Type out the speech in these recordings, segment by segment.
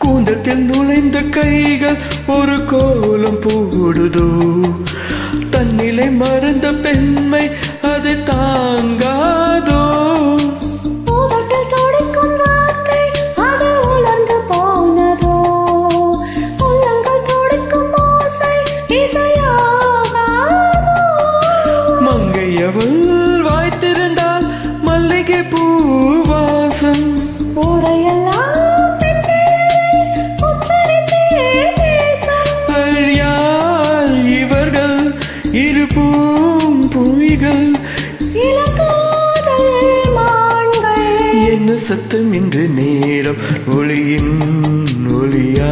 கூந்தத்தில் நுழைந்த கைகள் ஒரு கோலம் போடுதோ, தன்னிலை மறந்த பெண்மை அது தாங்காதோ. மங்கையவள் வாய்த்திருந்தால் மல்லிகை பூவாசம் இவர்கள் இரு பூமிகள் என்ன சத்தம் இன்று நேரம் ஒளியின் ஒளியா,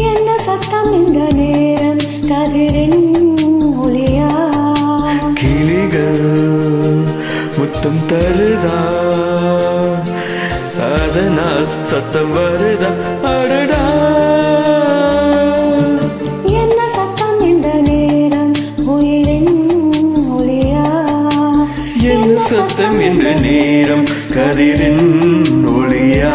என்ன சத்தம் இந்த நேரம் கதிரின் ஒளியா. கிளிகள் முத்தம் தருதா, அதனால் சத்தம் வருதா, அடடா. என்ன சத்தம் இந்த நேரம் உயிரின் ஒளியா, என்ன சத்தம் இந்த நேரம் கதிரின் ஒளியா.